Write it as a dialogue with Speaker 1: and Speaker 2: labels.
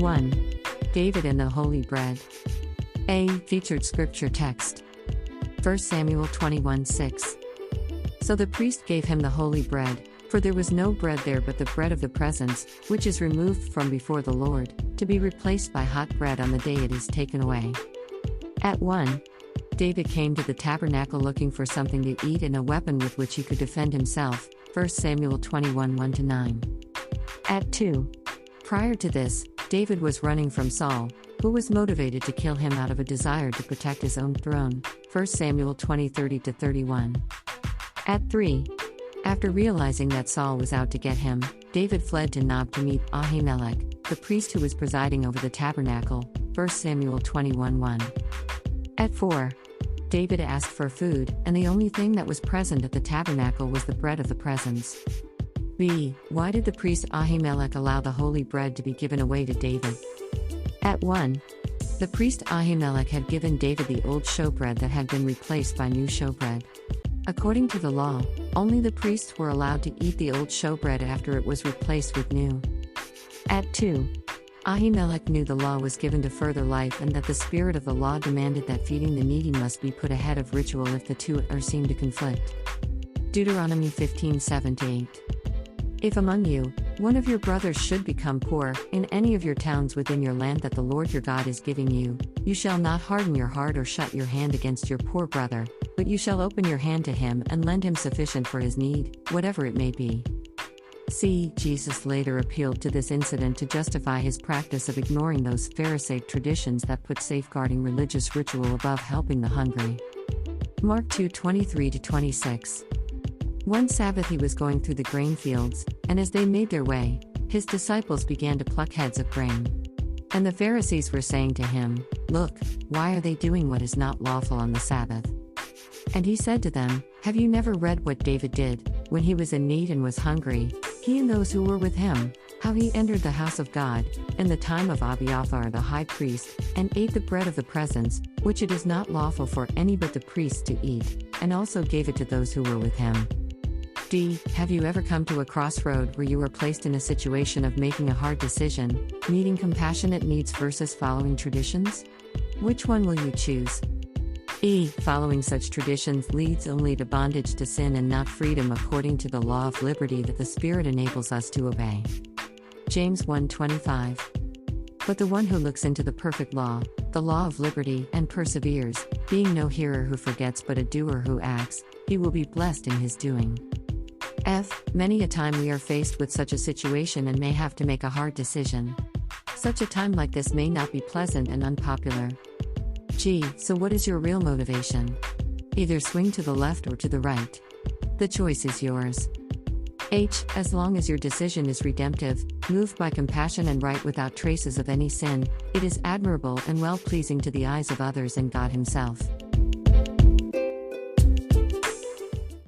Speaker 1: 1. David and the Holy Bread. A. Featured scripture text. 1 Samuel 21:6. So the priest gave him the holy bread, for there was no bread there but the bread of the presence, which is removed from before the Lord, to be replaced by hot bread on the day it is taken away. At 1. David came to the tabernacle looking for something to eat and a weapon with which he could defend himself. 1 Samuel 21:1-9. At 2. Prior to this, David was running from Saul, who was motivated to kill him out of a desire to protect his own throne. 1 Samuel 20:30-31. At 3. After realizing that Saul was out to get him, David fled to Nob to meet Ahimelech, the priest who was presiding over the tabernacle. 1 Samuel 21:1. At 4. David asked for food, and the only thing that was present at the tabernacle was the bread of the presence. B. Why did the priest Ahimelech allow the holy bread to be given away to David? At 1. The priest Ahimelech had given David the old showbread that had been replaced by new showbread. According to the law, only the priests were allowed to eat the old showbread after it was replaced with new. At 2. Ahimelech knew the law was given to further life and that the spirit of the law demanded that feeding the needy must be put ahead of ritual if the two are seen to conflict. Deuteronomy 15:7-8. If among you, one of your brothers should become poor, in any of your towns within your land that the Lord your God is giving you, you shall not harden your heart or shut your hand against your poor brother, but you shall open your hand to him and lend him sufficient for his need, whatever it may be. C. Jesus later appealed to this incident to justify his practice of ignoring those Pharisaic traditions that put safeguarding religious ritual above helping the hungry. Mark 2:23-26. One Sabbath he was going through the grain fields, and as they made their way, his disciples began to pluck heads of grain. And the Pharisees were saying to him, "Look, why are they doing what is not lawful on the Sabbath?" And he said to them, "Have you never read what David did, when he was in need and was hungry, he and those who were with him, how he entered the house of God, in the time of Abiathar the high priest, and ate the bread of the presence, which it is not lawful for any but the priests to eat, and also gave it to those who were with him?" D. Have you ever come to a crossroad where you were placed in a situation of making a hard decision, meeting compassionate needs versus following traditions? Which one will you choose? E. Following such traditions leads only to bondage to sin and not freedom according to the law of liberty that the Spirit enables us to obey. James 1:25. But the one who looks into the perfect law, the law of liberty, and perseveres, being no hearer who forgets but a doer who acts, he will be blessed in his doing. F. Many a time we are faced with such a situation and may have to make a hard decision. Such a time like this may not be pleasant and unpopular. G. So what is your real motivation? Either swing to the left or to the right. The choice is yours. H. As long as your decision is redemptive, moved by compassion and right without traces of any sin, it is admirable and well-pleasing to the eyes of others and God Himself.